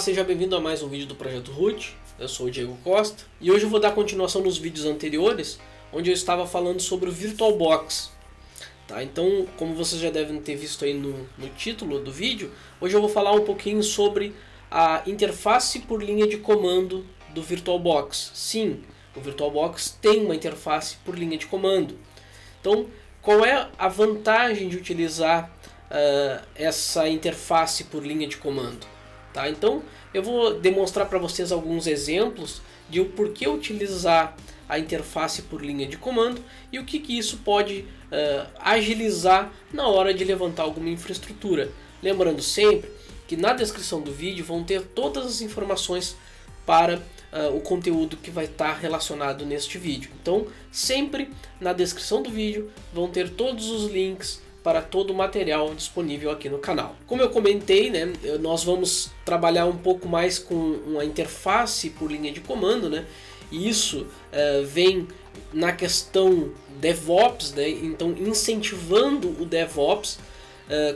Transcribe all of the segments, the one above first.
seja bem-vindo a mais um vídeo do Projeto Root. Eu sou o Diego Costa e hoje eu vou dar continuação nos vídeos anteriores, onde eu estava falando sobre o VirtualBox. Tá? Então, como vocês já devem ter visto aí no título do vídeo, hoje eu vou falar um pouquinho sobre a interface por linha de comando do VirtualBox. Sim, o VirtualBox tem uma interface por linha de comando. Então, qual é a vantagem de utilizar essa interface por linha de comando? Tá? Então, eu vou demonstrar para vocês alguns exemplos de o porquê utilizar a interface por linha de comando e o que isso pode agilizar na hora de levantar alguma infraestrutura. Lembrando sempre que na descrição do vídeo vão ter todas as informações para o conteúdo que vai estar relacionado neste vídeo. Então, sempre na descrição do vídeo vão ter todos os links para todo o material disponível aqui no canal. Como eu comentei, né, nós vamos trabalhar um pouco mais com uma interface por linha de comando, né, e isso vem na questão DevOps, né, então incentivando o DevOps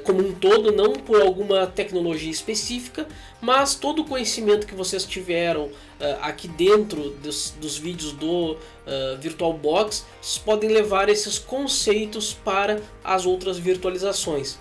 como um todo, não por alguma tecnologia específica, mas todo o conhecimento que vocês tiveram aqui dentro dos vídeos do VirtualBox, vocês podem levar esses conceitos para as outras virtualizações.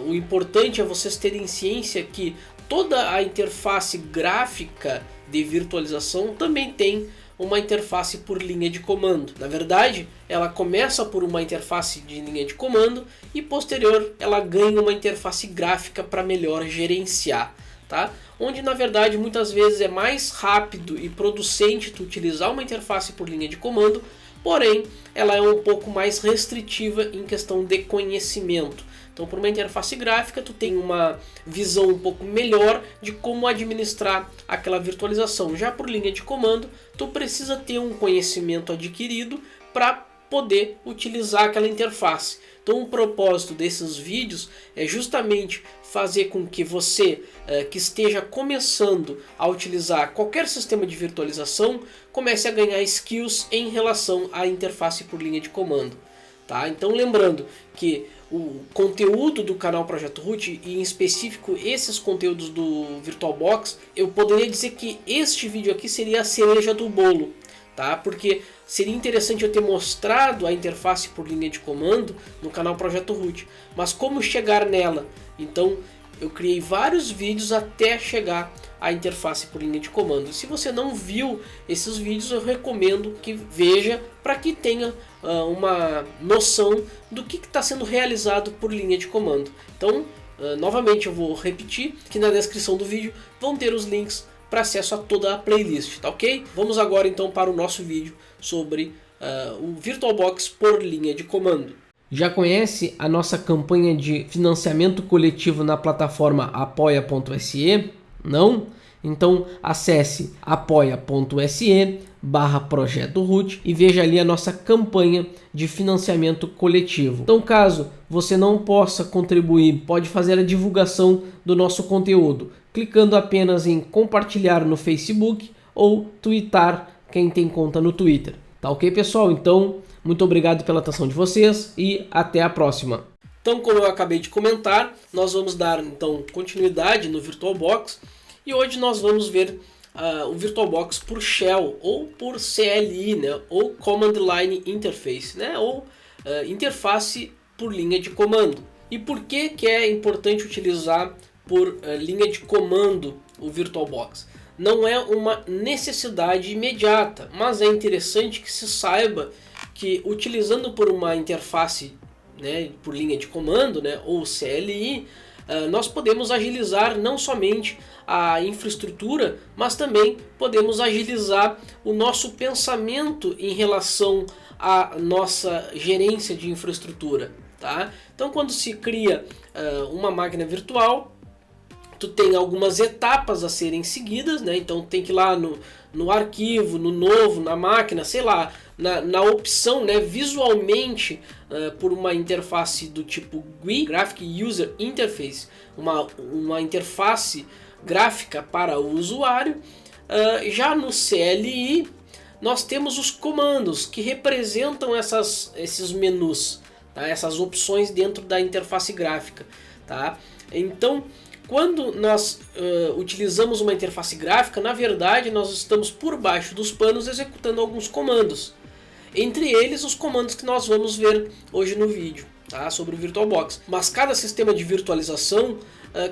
O importante é vocês terem ciência que toda a interface gráfica de virtualização também tem uma interface por linha de comando. Na verdade, ela começa por uma interface de linha de comando e posterior ela ganha uma interface gráfica para melhor gerenciar, tá? Onde na verdade muitas vezes é mais rápido e producente tu utilizar uma interface por linha de comando, porém ela é um pouco mais restritiva em questão de conhecimento. Então, por uma interface gráfica, tu tem uma visão um pouco melhor de como administrar aquela virtualização. Já por linha de comando, tu precisa ter um conhecimento adquirido para poder utilizar aquela interface. Então, o propósito desses vídeos é justamente fazer com que você que esteja começando a utilizar qualquer sistema de virtualização comece a ganhar skills em relação à interface por linha de comando. Tá? Então, lembrando que o conteúdo do canal Projeto Root, e em específico esses conteúdos do VirtualBox, eu poderia dizer que este vídeo aqui seria a cereja do bolo, tá? Porque seria interessante eu ter mostrado a interface por linha de comando no canal Projeto Root, mas como chegar nela? Então eu criei vários vídeos até chegar à interface por linha de comando. Se você não viu esses vídeos, eu recomendo que veja para que tenha uma noção do que está sendo realizado por linha de comando. Então, novamente eu vou repetir que na descrição do vídeo vão ter os links para acesso a toda a playlist, tá ok? Vamos agora então para o nosso vídeo sobre o VirtualBox por linha de comando. Já conhece a nossa campanha de financiamento coletivo na plataforma apoia.se? Não? Então acesse apoia.se/Projeto Root e veja ali a nossa campanha de financiamento coletivo. Então, caso você não possa contribuir, pode fazer a divulgação do nosso conteúdo, clicando apenas em compartilhar no Facebook ou twittar quem tem conta no Twitter. Tá ok, pessoal? Então, muito obrigado pela atenção de vocês e até a próxima. Então, como eu acabei de comentar, nós vamos dar então continuidade no VirtualBox e hoje nós vamos ver o VirtualBox por Shell ou por CLI, né? Ou Command Line Interface, né? Ou interface por linha de comando. E por que é importante utilizar por linha de comando o VirtualBox? Não é uma necessidade imediata, mas é interessante que se saiba que utilizando por uma interface, né, por linha de comando, né, ou CLI, nós podemos agilizar não somente a infraestrutura, mas também podemos agilizar o nosso pensamento em relação à nossa gerência de infraestrutura. Tá? Então, quando se cria uma máquina virtual, tu tem algumas etapas a serem seguidas, né? Então tem que ir lá no arquivo, no novo, na máquina, sei lá, na opção, né, visualmente por uma interface do tipo GUI, Graphic User Interface, uma interface gráfica para o usuário. Já no CLI nós temos os comandos que representam esses menus, tá? Essas opções dentro da interface gráfica. Tá? Então, quando nós utilizamos uma interface gráfica, na verdade nós estamos por baixo dos panos executando alguns comandos. Entre eles os comandos que nós vamos ver hoje no vídeo, tá? Sobre o VirtualBox. Mas cada sistema de virtualização,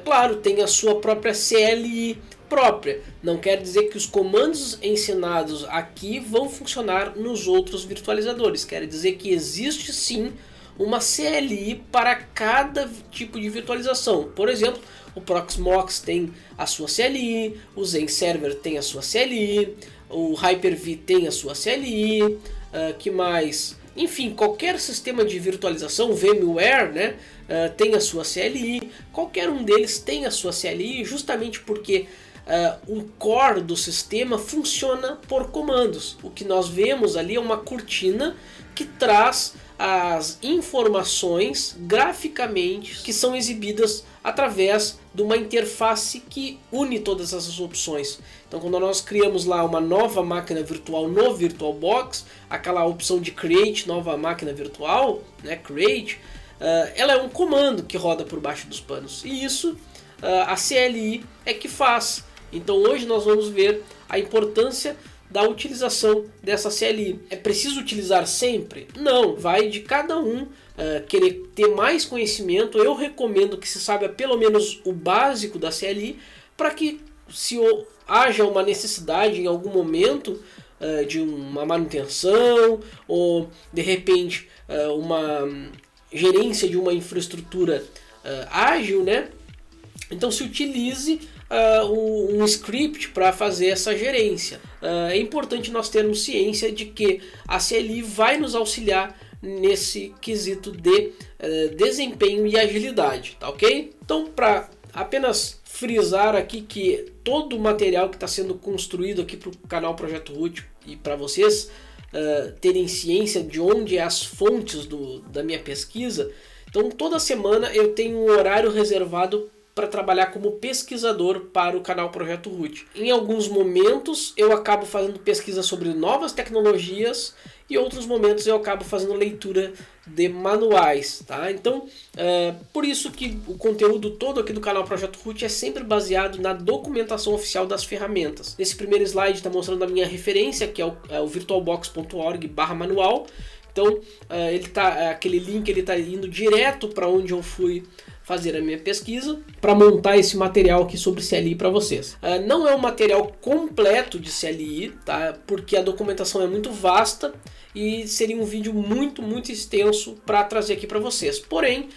claro, tem a sua própria CLI própria. Não quer dizer que os comandos ensinados aqui vão funcionar nos outros virtualizadores. Quer dizer que existe sim uma CLI para cada tipo de virtualização. Por exemplo, o Proxmox tem a sua CLI, o ZenServer tem a sua CLI, o Hyper-V tem a sua CLI, que mais? Enfim, qualquer sistema de virtualização, VMware, né, tem a sua CLI, qualquer um deles tem a sua CLI, justamente porque o core do sistema funciona por comandos. O que nós vemos ali é uma cortina que traz as informações graficamente que são exibidas através de uma interface que une todas essas opções. Então quando nós criamos lá uma nova máquina virtual no VirtualBox, aquela opção de Create nova máquina virtual, né, Create, ela é um comando que roda por baixo dos panos. E isso a CLI é que faz. Então hoje nós vamos ver a importância da utilização dessa CLI. É preciso utilizar sempre? Não, vai de cada um querer ter mais conhecimento. Eu recomendo que se saiba pelo menos o básico da CLI, para que se haja uma necessidade em algum momento de uma manutenção, ou de repente uma gerência de uma infraestrutura ágil, né? Então se utilize um script para fazer essa gerência. É importante nós termos ciência de que a CLI vai nos auxiliar nesse quesito de desempenho e agilidade, tá ok? Então, para apenas frisar aqui que todo o material que está sendo construído aqui para o canal Projeto Root e para vocês terem ciência de onde é as fontes da minha pesquisa, então toda semana eu tenho um horário reservado para trabalhar como pesquisador para o canal Projeto Root. Em alguns momentos eu acabo fazendo pesquisa sobre novas tecnologias e outros momentos eu acabo fazendo leitura de manuais, tá? Então, por isso que o conteúdo todo aqui do canal Projeto Root é sempre baseado na documentação oficial das ferramentas. Nesse primeiro slide está mostrando a minha referência, que é o virtualbox.org/manual. Então, aquele link está indo direto para onde eu fui fazer a minha pesquisa para montar esse material aqui sobre CLI para vocês. Não é um material completo de CLI, tá? Porque a documentação é muito vasta e seria um vídeo muito extenso para trazer aqui para vocês. Porém,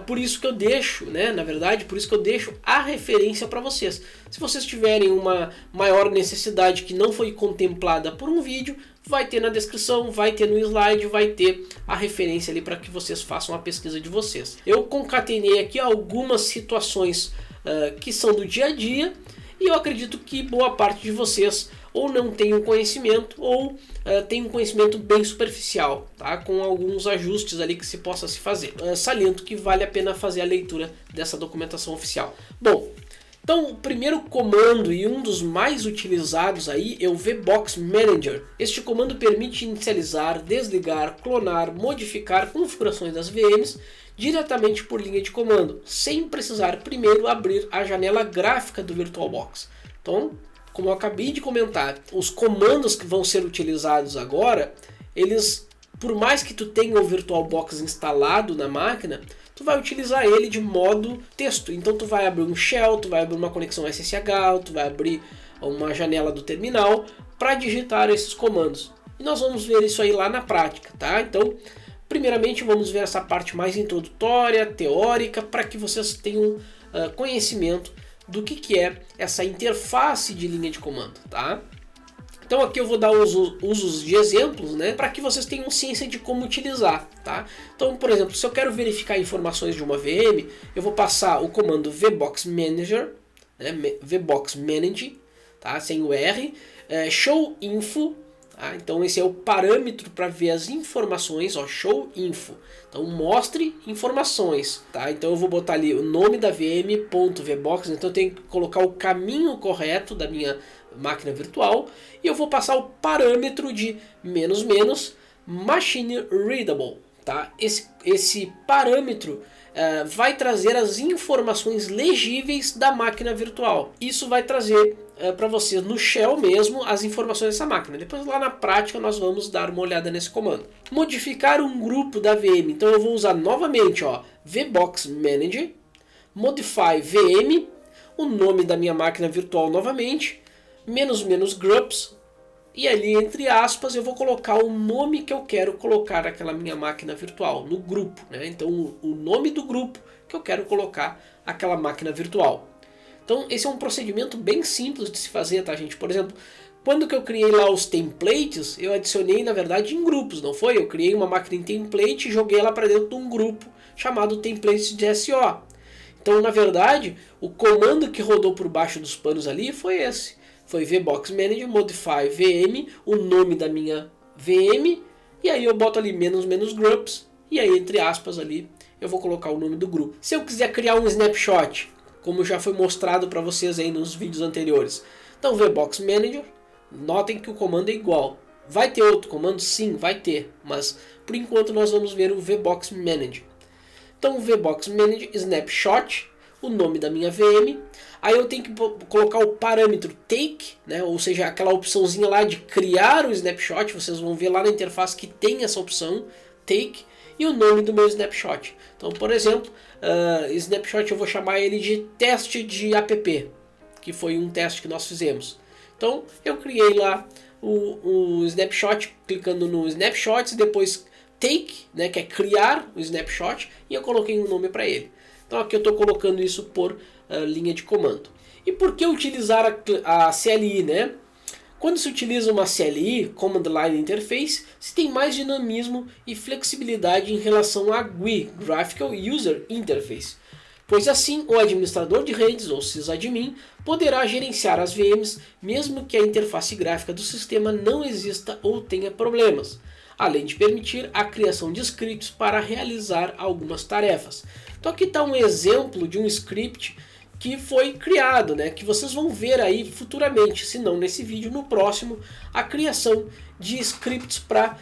por isso que eu deixo, né? Na verdade, por isso que eu deixo a referência para vocês. Se vocês tiverem uma maior necessidade que não foi contemplada por um vídeo, vai ter na descrição, vai ter no slide, vai ter a referência ali para que vocês façam a pesquisa de vocês. Eu concatenei aqui algumas situações que são do dia a dia e eu acredito que boa parte de vocês ou não tem um conhecimento ou tem um conhecimento bem superficial, tá? Com alguns ajustes ali que se possa se fazer. Saliento que vale a pena fazer a leitura dessa documentação oficial. Bom, então o primeiro comando e um dos mais utilizados aí é o VBox Manager. Este comando permite inicializar, desligar, clonar, modificar configurações das VMs diretamente por linha de comando, sem precisar primeiro abrir a janela gráfica do VirtualBox. Então, como eu acabei de comentar, os comandos que vão ser utilizados agora, eles, por mais que tu tenha o VirtualBox instalado na máquina, tu vai utilizar ele de modo texto. Então tu vai abrir um shell, tu vai abrir uma conexão SSH, tu vai abrir uma janela do terminal para digitar esses comandos. E nós vamos ver isso aí lá na prática, tá? Então, primeiramente vamos ver essa parte mais introdutória, teórica, para que vocês tenham conhecimento do que é essa interface de linha de comando, tá? Então aqui eu vou dar usos de exemplos, né, para que vocês tenham ciência de como utilizar, tá? Então, por exemplo, se eu quero verificar informações de uma VM, eu vou passar o comando VBox Manager, né, VBox Manage, tá, sem o R, show info, tá? Então esse é o parâmetro para ver as informações, ó, show info. Então mostre informações, tá? Então eu vou botar ali o nome da VM.vbox, então eu tenho que colocar o caminho correto da minha máquina virtual e eu vou passar o parâmetro de ---- machine readable, tá? Esse parâmetro vai trazer as informações legíveis da máquina virtual. Isso vai trazer para você no shell mesmo as informações dessa máquina. Depois lá na prática nós vamos dar uma olhada nesse comando. Modificar um grupo da VM. Então eu vou usar novamente VBox Manager, Modify VM, o nome da minha máquina virtual novamente, --groups, e ali entre aspas eu vou colocar o nome que eu quero colocar naquela minha máquina virtual, no grupo, né? Então o nome do grupo que eu quero colocar aquela máquina virtual. Então esse é um procedimento bem simples de se fazer, tá, gente? Por exemplo, quando que eu criei lá os templates, eu adicionei na verdade em grupos, não foi? Eu criei uma máquina em template e joguei ela para dentro de um grupo chamado templates de SO. Então na verdade o comando que rodou por baixo dos panos ali foi esse. Foi VBox Manager, Modify VM, o nome da minha VM, e aí eu boto ali --groups, e aí entre aspas ali eu vou colocar o nome do grupo. Se eu quiser criar um snapshot, como já foi mostrado para vocês aí nos vídeos anteriores, então VBox Manager, notem que o comando é igual. Vai ter outro comando? Sim, vai ter, mas por enquanto nós vamos ver o VBox Manager. Então VBox Manager, Snapshot, o nome da minha VM, aí eu tenho que colocar o parâmetro take, né? Ou seja, aquela opçãozinha lá de criar o snapshot, vocês vão ver lá na interface que tem essa opção, take, e o nome do meu snapshot. Então, por exemplo, snapshot eu vou chamar ele de teste de app, que foi um teste que nós fizemos. Então, eu criei lá o snapshot, clicando no snapshots, depois take, né, que é criar o snapshot, e eu coloquei um nome para ele. Então aqui eu estou colocando isso por linha de comando. E por que utilizar a CLI, né? Quando se utiliza uma CLI, Command Line Interface, se tem mais dinamismo e flexibilidade em relação à GUI, Graphical User Interface. Pois assim, o administrador de redes, ou sysadmin, poderá gerenciar as VMs, mesmo que a interface gráfica do sistema não exista ou tenha problemas, além de permitir a criação de scripts para realizar algumas tarefas. Então aqui está um exemplo de um script que foi criado, né, que vocês vão ver aí futuramente, se não nesse vídeo, no próximo, a criação de scripts para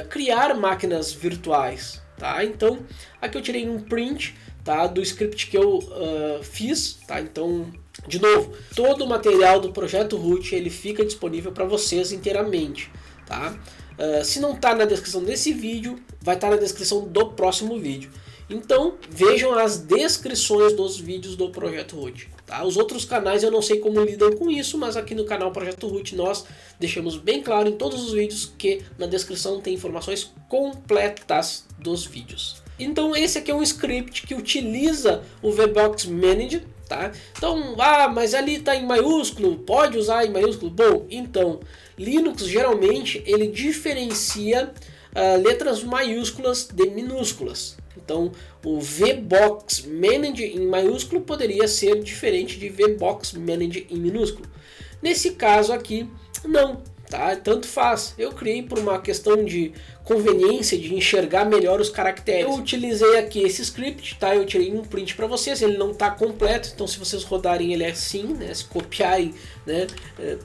criar máquinas virtuais. Tá? Então aqui eu tirei um print, tá, do script que eu fiz. Tá? Então, de novo, todo o material do projeto Root ele fica disponível para vocês inteiramente. Tá? Se não está na descrição desse vídeo, vai estar na descrição do próximo vídeo. Então vejam as descrições dos vídeos do Projeto Root. Tá? Os outros canais eu não sei como lidam com isso, mas aqui no canal Projeto Root nós deixamos bem claro em todos os vídeos que na descrição tem informações completas dos vídeos. Então esse aqui é um script que utiliza o VBox Manager. Tá? Então, mas ali está em maiúsculo, pode usar em maiúsculo? Bom, então, Linux geralmente ele diferencia letras maiúsculas de minúsculas. Então, o VBox Manager em maiúsculo poderia ser diferente de VBox Manager em minúsculo. Nesse caso aqui, não. Tá? Tanto faz. Eu criei por uma questão de conveniência, de enxergar melhor os caracteres. Eu utilizei aqui esse script, tá? Eu tirei um print para vocês, ele não está completo, então se vocês rodarem ele assim, né? Se copiarem, né,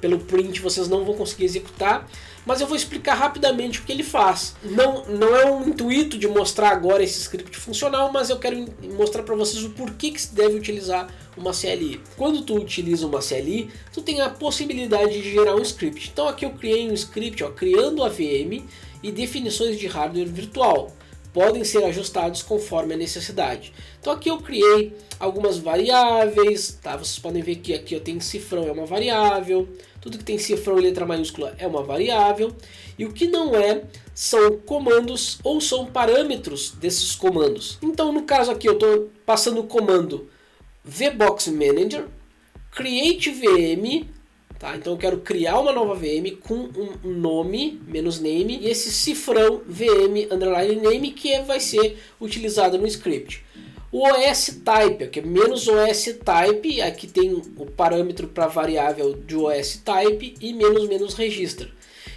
pelo print vocês não vão conseguir executar. Mas eu vou explicar rapidamente o que ele faz. Não é um intuito de mostrar agora esse script funcional, mas eu quero mostrar para vocês o porquê que se deve utilizar uma CLI. Quando tu utiliza uma CLI, tu tem a possibilidade de gerar um script. Então aqui eu criei um script, criando a VM e definições de hardware virtual. Podem ser ajustados conforme a necessidade. Então aqui eu criei algumas variáveis, tá? Vocês podem ver que aqui eu tenho cifrão, é uma variável. Tudo que tem cifrão em letra maiúscula é uma variável. E o que não é, são comandos ou são parâmetros desses comandos. Então no caso aqui eu estou passando o comando VBox Manager, create VM. Tá? Então eu quero criar uma nova VM com um nome, -name, e esse cifrão VM underline name que vai ser utilizado no script. O OS type, aqui é -OS type, aqui tem o parâmetro para variável de OS type e --register.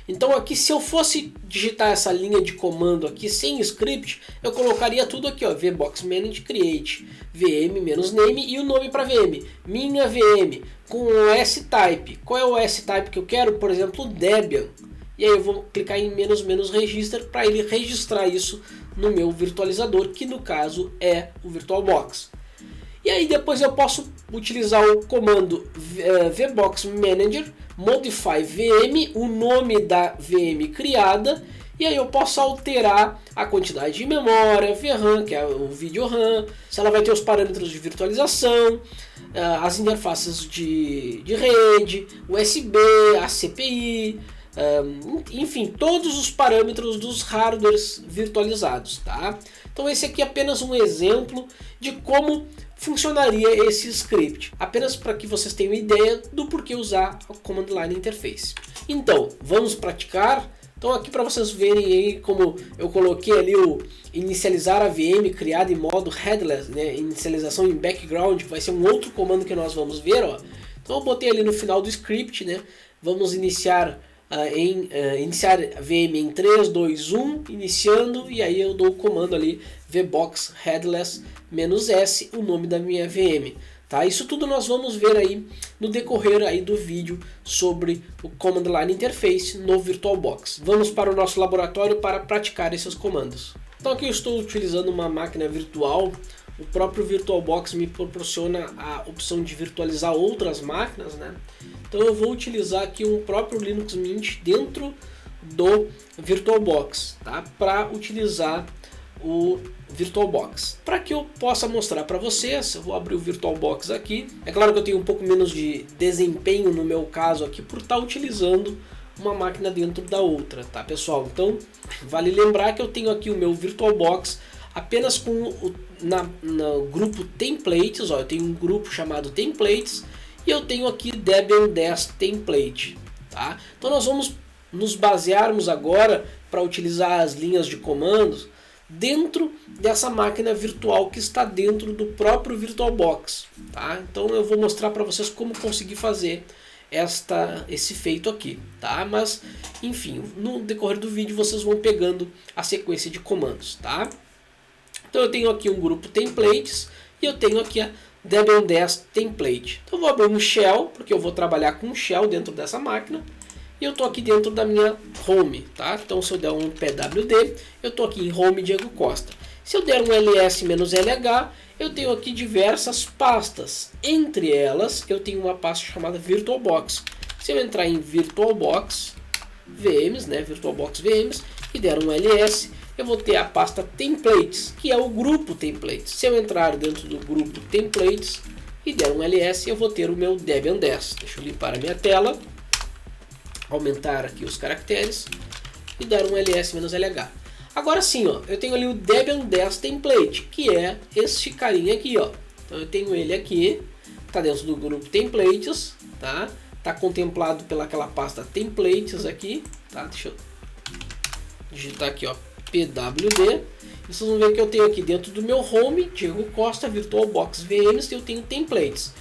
Então aqui se eu fosse digitar essa linha de comando aqui sem script, eu colocaria tudo aqui, VBox Manage Create, VM -name e o nome para VM, minha VM, com OS Type. Qual é o OS Type que eu quero? Por exemplo, Debian. E aí eu vou clicar em -register para ele registrar isso no meu virtualizador, que no caso é o VirtualBox. E aí depois eu posso utilizar o comando vbox manager modify VM, o nome da VM criada, e aí eu posso alterar a quantidade de memória, VRAM, que é o vídeo RAM, se ela vai ter os parâmetros de virtualização, as interfaces de rede, USB, a CPI, enfim, todos os parâmetros dos hardwares virtualizados, tá? Então esse aqui é apenas um exemplo de como funcionaria esse script, apenas para que vocês tenham ideia do porquê usar o Command Line Interface. Então, vamos praticar. Então aqui para vocês verem aí como eu coloquei ali o inicializar a VM criada em modo headless, né? Inicialização em background, que vai ser um outro comando que nós vamos ver, ó. Então eu botei ali no final do script, né? Vamos iniciar iniciar VM em 3, 2, 1, iniciando, e aí eu dou o comando ali vbox headless -s, o nome da minha VM. Tá? Isso tudo nós vamos ver aí no decorrer aí do vídeo sobre o Command Line Interface no VirtualBox. Vamos para o nosso laboratório para praticar esses comandos. Então aqui eu estou utilizando uma máquina virtual. O próprio VirtualBox me proporciona a opção de virtualizar outras máquinas, né? Então eu vou utilizar aqui um próprio Linux Mint dentro do VirtualBox, tá? Para utilizar o VirtualBox. Para que eu possa mostrar para vocês, eu vou abrir o VirtualBox aqui. É claro que eu tenho um pouco menos de desempenho no meu caso aqui por estar utilizando uma máquina dentro da outra, tá pessoal? Então vale lembrar que eu tenho aqui o meu VirtualBox apenas com no grupo Templates, ó, eu tenho um grupo chamado Templates e eu tenho aqui Debian 10 Template, tá? Então nós vamos nos basearmos agora para utilizar as linhas de comandos dentro dessa máquina virtual que está dentro do próprio VirtualBox, tá? Então eu vou mostrar para vocês como conseguir fazer esse feito aqui, tá? Mas enfim, no decorrer do vídeo vocês vão pegando a sequência de comandos, tá? Então eu tenho aqui um grupo Templates e eu tenho aqui a Debian 10 Template. Então eu vou abrir um Shell, porque eu vou trabalhar com um Shell dentro dessa máquina. E eu estou aqui dentro da minha Home, tá? Então se eu der um pwd, eu estou aqui em Home Diego Costa. Se eu der um ls-lh, eu tenho aqui diversas pastas. Entre elas, eu tenho uma pasta chamada VirtualBox. Se eu entrar em VirtualBox VMs, né? VirtualBox VMs, e der um ls, eu vou ter a pasta Templates, que é o grupo Templates. Se eu entrar dentro do grupo Templates e der um ls, eu vou ter o meu Debian 10. Deixa eu limpar a minha tela, aumentar aqui os caracteres e dar um ls-lh. Agora sim, ó, eu tenho ali o Debian 10 Template, que é este carinha aqui, ó. Então eu tenho ele aqui, está dentro do grupo Templates, tá? Tá contemplado pelaquela pasta Templates aqui, tá? Deixa eu digitar aqui, ó, pwd. E vocês vão ver que eu tenho aqui dentro do meu Home, Diego Costa, VirtualBox VMs, eu tenho Templates.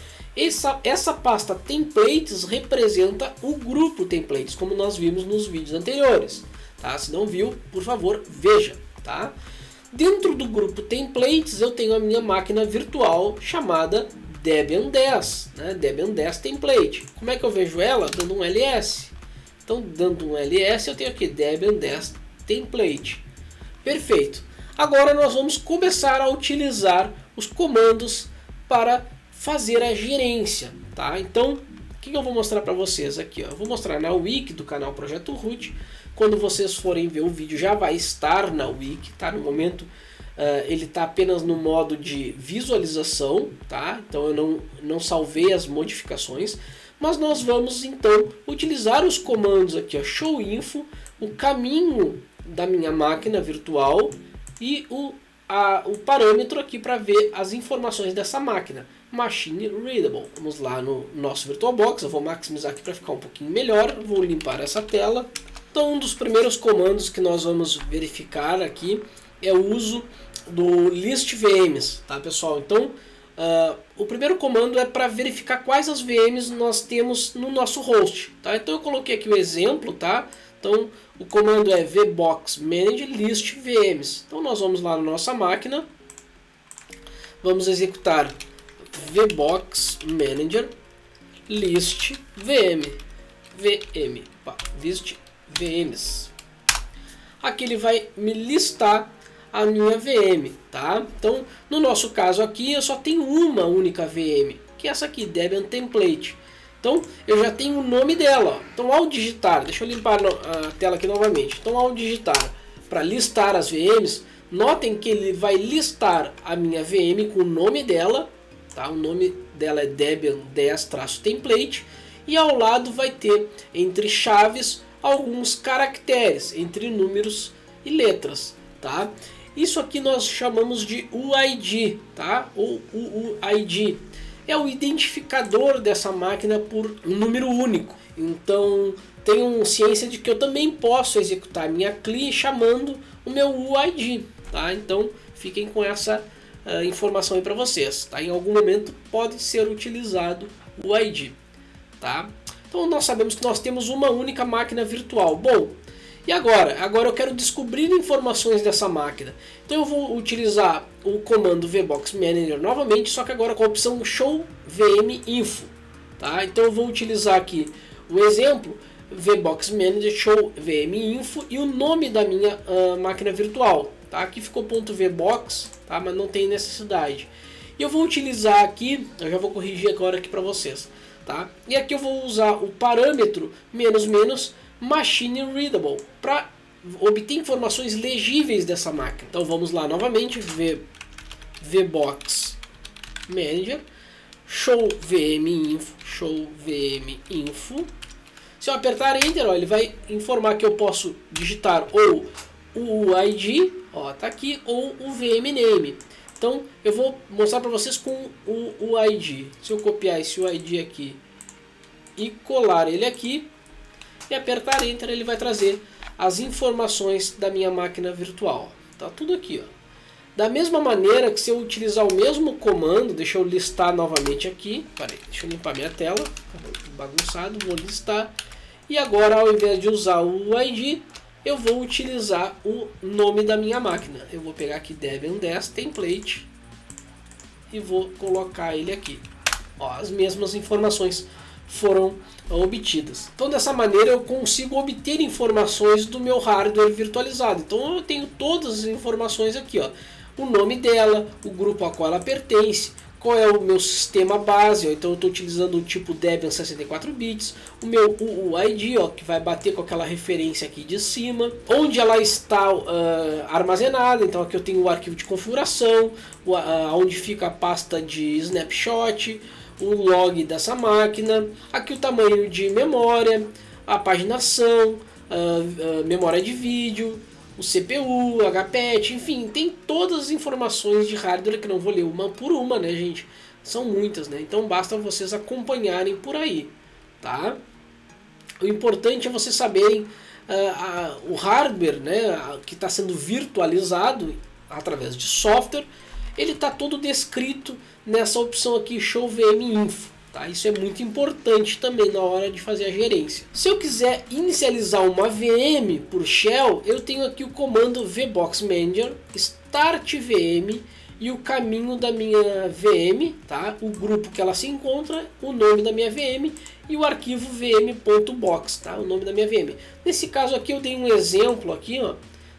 Essa pasta Templates representa o grupo Templates, como nós vimos nos vídeos anteriores, tá? Se não viu, por favor, veja, tá? Dentro do grupo Templates eu tenho a minha máquina virtual chamada Debian 10, né? Debian 10 Template. Como é que eu vejo ela? Dando um ls. Então, dando um ls, eu tenho aqui Debian 10 Template. Perfeito. Agora nós vamos começar a utilizar os comandos para fazer a gerência, tá? Então, o que eu vou mostrar para vocês aqui, ó? Eu vou mostrar na wiki do canal Projeto Root. Quando vocês forem ver o vídeo, já vai estar na wiki, tá? No momento, ele está apenas no modo de visualização, tá? Então eu não salvei as modificações, mas nós vamos então utilizar os comandos aqui, ó, show info, o caminho da minha máquina virtual e o parâmetro aqui para ver as informações dessa máquina. Machine Readable. Vamos lá no nosso VirtualBox. Eu vou maximizar aqui para ficar um pouquinho melhor. Vou limpar essa tela. Então, um dos primeiros comandos que nós vamos verificar aqui é o uso do list VMs, tá, pessoal? Então, o primeiro comando é para verificar quais as VMs nós temos no nosso host, tá? Então, eu coloquei aqui o exemplo, tá? Então, o comando é vbox manage list VMs. Então, nós vamos lá na nossa máquina, vamos executar vbox manager list list VMs. Aqui ele vai me listar a minha VM, tá? Então, no nosso caso aqui, eu só tenho uma única VM, que é essa aqui, Debian Template. Então, eu já tenho o nome dela. Ó. Então, ao digitar, deixa eu limpar a tela aqui novamente. Então, ao digitar para listar as VMs, notem que ele vai listar a minha VM com o nome dela, tá? O nome dela é Debian 10-template, e ao lado vai ter, entre chaves, alguns caracteres, entre números e letras, tá? Isso aqui nós chamamos de UID, tá? Ou UUID. É o identificador dessa máquina por um número único. Então, tenham ciência de que eu também posso executar minha CLI chamando o meu UID, tá? Então, fiquem com essa informação aí para vocês, tá? Em algum momento pode ser utilizado o UID, tá? Então, nós sabemos que nós temos uma única máquina virtual. Bom, e agora? Agora eu quero descobrir informações dessa máquina. Então eu vou utilizar o comando VBox Manager novamente, só que agora com a opção Show VM Info. Tá? Então eu vou utilizar aqui o exemplo VBox Manager Show VM Info e o nome da minha máquina virtual. Tá? Aqui ficou .vbox, tá? Mas não tem necessidade. E eu vou utilizar aqui, eu já vou corrigir agora aqui para vocês. Tá? E aqui eu vou usar o parâmetro -- Machine Readable para obter informações legíveis dessa máquina. Então vamos lá novamente, VBox Manager, Show VM Info. Se eu apertar Enter, ó, ele vai informar que eu posso digitar ou o UID, ó, tá aqui, ou o VM Name. Então eu vou mostrar para vocês com o UID. Se eu copiar esse UID aqui e colar ele aqui, e apertar Enter, ele vai trazer as informações da minha máquina virtual. Tá tudo aqui, ó. Da mesma maneira que se eu utilizar o mesmo comando, deixa eu listar novamente aqui. Peraí, deixa eu limpar minha tela, bagunçado, vou listar. E agora, ao invés de usar o UID, eu vou utilizar o nome da minha máquina. Eu vou pegar aqui Debian 10 Template e vou colocar ele aqui. Ó, as mesmas informações foram obtidas. Então dessa maneira eu consigo obter informações do meu hardware virtualizado. Então eu tenho todas as informações aqui, ó. O nome dela, o grupo a qual ela pertence, qual é o meu sistema base, ó. Então eu estou utilizando o tipo Debian 64 bits, o meu UUID, ó, que vai bater com aquela referência aqui de cima, onde ela está armazenada. Então aqui eu tenho o arquivo de configuração, onde fica a pasta de snapshot, o log dessa máquina, aqui o tamanho de memória, a paginação, memória de vídeo, o CPU, HPAT, enfim, tem todas as informações de hardware que não vou ler uma por uma, né, gente? São muitas, né? Então basta vocês acompanharem por aí, tá? O importante é vocês saberem o hardware, né, que está sendo virtualizado através de software. Ele está todo descrito nessa opção aqui, Show VM Info. Tá? Isso é muito importante também na hora de fazer a gerência. Se eu quiser inicializar uma VM por shell, eu tenho aqui o comando VBox Manager, Start VM e o caminho da minha VM, tá? O grupo que ela se encontra, o nome da minha VM e o arquivo vm.box, tá? O nome da minha VM. Nesse caso aqui eu dei um exemplo aqui, ó.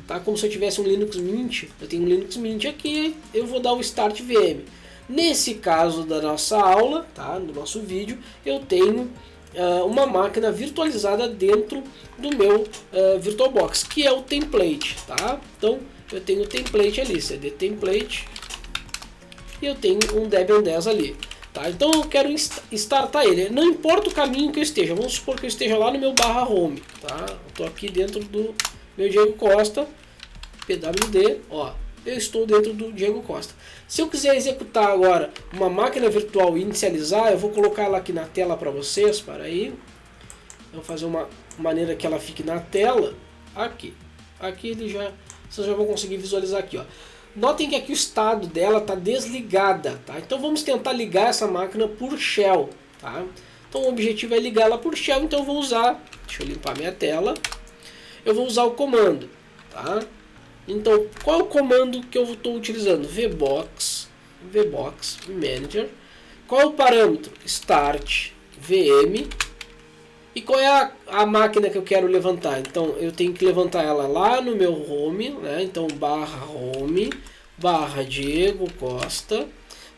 Tá? Como se eu tivesse um Linux Mint, eu tenho um Linux Mint aqui, eu vou dar o Start VM. Nesse caso da nossa aula, tá? Do nosso vídeo, eu tenho uma máquina virtualizada dentro do meu VirtualBox, que é o template, tá? Então eu tenho o template ali, CD template, e eu tenho um Debian 10 ali. Tá? Então eu quero startar ele, não importa o caminho que eu esteja, vamos supor que eu esteja lá no meu /home, tá? Eu estou aqui dentro do meu Diego Costa, pwd, ó, eu estou dentro do Diego Costa. Se eu quiser executar agora uma máquina virtual e inicializar, eu vou colocar ela aqui na tela para vocês, para aí. Eu vou fazer uma maneira que ela fique na tela, aqui. Aqui vocês já vão conseguir visualizar aqui, ó. Notem que aqui o estado dela está desligada, tá? Então vamos tentar ligar essa máquina por shell, tá? Então o objetivo é ligar ela por shell, então eu vou usar, deixa eu limpar minha tela. Eu vou usar o comando, tá? Então, qual é o comando que eu estou utilizando? VBox Manager. Qual é o parâmetro? Start VM. E E qual é a máquina que eu quero levantar? Então eu tenho que levantar ela lá no meu home, né? Então barra home, barra Diego Costa,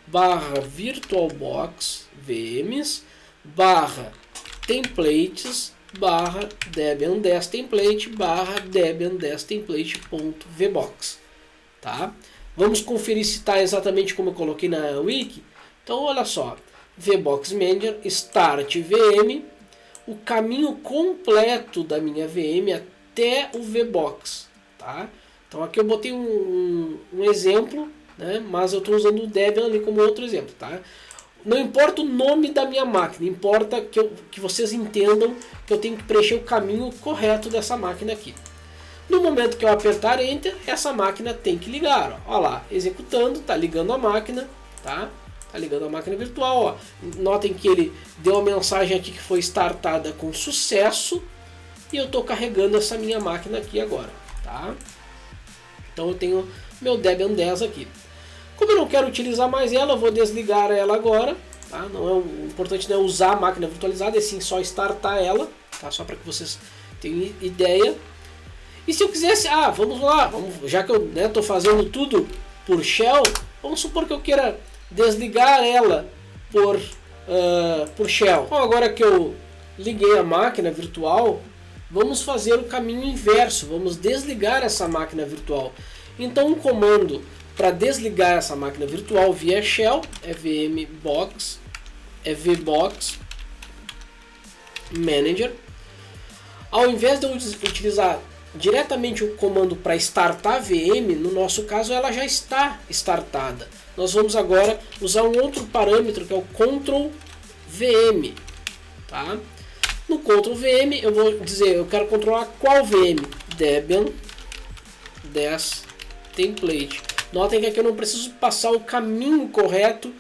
barra VirtualBox VMs, barra templates, barra Debian10 template, barra Debian10 template.vbox, tá? Vamos conferir se está exatamente como eu coloquei na wiki. Então olha só, VBox Manager, Start VM, o caminho completo da minha VM até o VBox, tá? Então aqui eu botei um exemplo, né? Mas eu estou usando o Debian ali como outro exemplo, tá? Não importa o nome da minha máquina, importa que vocês entendam que eu tenho que preencher o caminho correto dessa máquina aqui. No momento que eu apertar Enter, essa máquina tem que ligar. Ó lá, executando, está ligando a máquina, tá? Tá ligando a máquina virtual. Ó. Notem que ele deu uma mensagem aqui que foi startada com sucesso e eu estou carregando essa minha máquina aqui agora, tá? Então eu tenho meu Debian 10 aqui. Como eu não quero utilizar mais ela, eu vou desligar ela agora. Tá? Não é o importante não é usar a máquina virtualizada, é sim só startar ela, tá? Só para que vocês tenham ideia. E se eu quisesse, vamos lá, já que eu estou fazendo tudo por shell, vamos supor que eu queira desligar ela por shell. Então, agora que eu liguei a máquina virtual, vamos fazer o caminho inverso, vamos desligar essa máquina virtual. Então um comando para desligar essa máquina virtual via shell é vmbox, é vbox manager. Ao invés de eu utilizar diretamente o comando para startar a VM, no nosso caso ela já está startada. Nós vamos agora usar um outro parâmetro que é o Ctrl VM, tá? No Ctrl VM eu vou dizer, eu quero controlar qual VM? Debian 10 template. Notem que aqui eu não preciso passar o caminho correto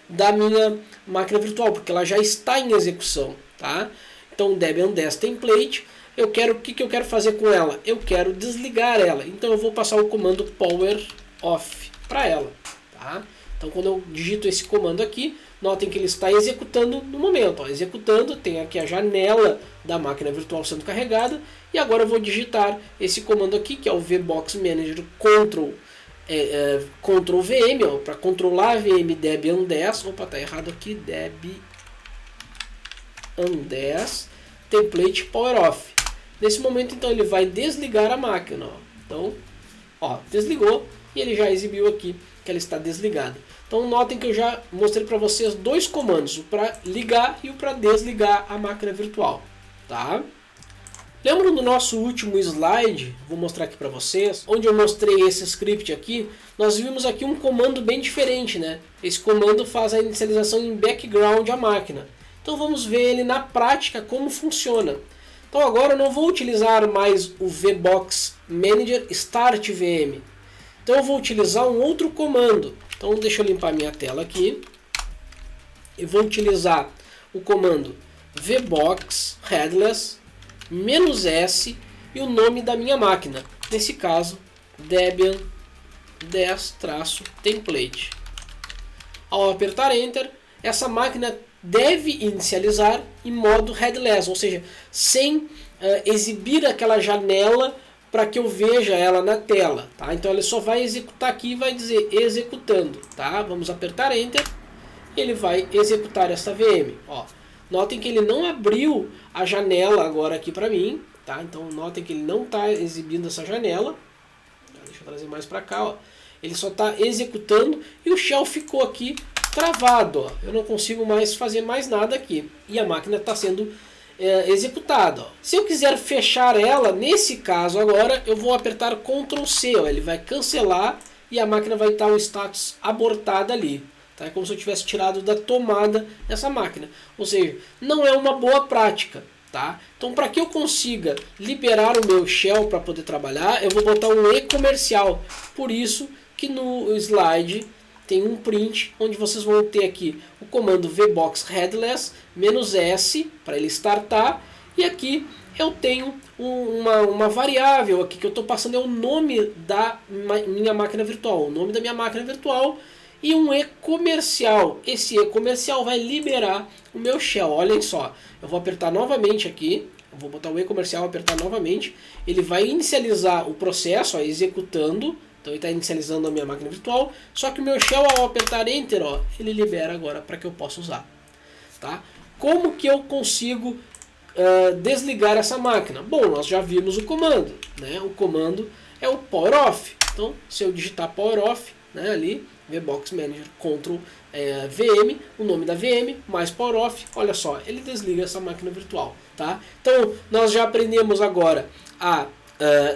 da minha máquina virtual, porque ela já está em execução, tá? Então Debian 10 template, o que eu quero fazer com ela? Eu quero desligar ela, então eu vou passar o comando power off para ela, tá? Então quando eu digito esse comando aqui, notem que ele está executando no momento, ó, executando, tem aqui a janela da máquina virtual sendo carregada, e agora eu vou digitar esse comando aqui, que é o VBox Manager Ctrl VM, para controlar a VM Debian 10, opa, tá errado aqui, Debian 10 template power off. Nesse momento então ele vai desligar a máquina, ó. Então, ó, desligou e ele já exibiu aqui que ela está desligada. Então notem que eu já mostrei para vocês dois comandos, o para ligar e o para desligar a máquina virtual, tá? Lembram do nosso último slide, vou mostrar aqui para vocês, onde eu mostrei esse script aqui, nós vimos aqui um comando bem diferente, né? Esse comando faz a inicialização em background à máquina. Então vamos ver ele na prática como funciona. Então agora eu não vou utilizar mais o VBox Manager Start VM. Então eu vou utilizar um outro comando. Então deixa eu limpar minha tela aqui. Eu vou utilizar o comando VBox Headless -S e o nome da minha máquina. Nesse caso, Debian 10-template. Ao apertar Enter, essa máquina deve inicializar em modo headless, ou seja, sem exibir aquela janela para que eu veja ela na tela, tá? Então ele só vai executar aqui e vai dizer executando, tá? Vamos apertar Enter e ele vai executar essa VM, ó. Notem que ele não abriu a janela agora aqui para mim, tá? Então notem que ele não está exibindo essa janela. Deixa eu trazer mais para cá, ó. Ele só está executando e o shell ficou aqui travado, ó. Eu não consigo mais fazer mais nada aqui e a máquina está sendo executada, ó. Se eu quiser fechar ela, nesse caso agora eu vou apertar Ctrl C, ó. Ele vai cancelar e a máquina vai estar o status abortada ali. Tá? É como se eu tivesse tirado da tomada essa máquina. Ou seja, não é uma boa prática. Tá? Então, para que eu consiga liberar o meu shell para poder trabalhar, eu vou botar um E comercial. Por isso que no slide tem um print, onde vocês vão ter aqui o comando VBox Headless -S para ele startar. E aqui eu tenho uma variável aqui que eu estou passando, é o nome da minha máquina virtual. O nome da minha máquina virtual. e um e-comercial. Esse e-comercial vai liberar o meu shell. Olhem só, eu vou apertar novamente aqui, eu vou botar o e-comercial, apertar novamente, ele vai inicializar o processo, ó, executando. Então ele está inicializando a minha máquina virtual, só que o meu shell, ao apertar Enter, ó, ele libera agora para que eu possa usar. Tá? Como que eu consigo desligar essa máquina? Bom, nós já vimos o comando, né? O comando é o Power Off. Então, se eu digitar Power Off, né, ali, VBox Manager Ctrl VM, o nome da VM, mais Power Off, olha só, ele desliga essa máquina virtual. Tá? Então, nós já aprendemos agora a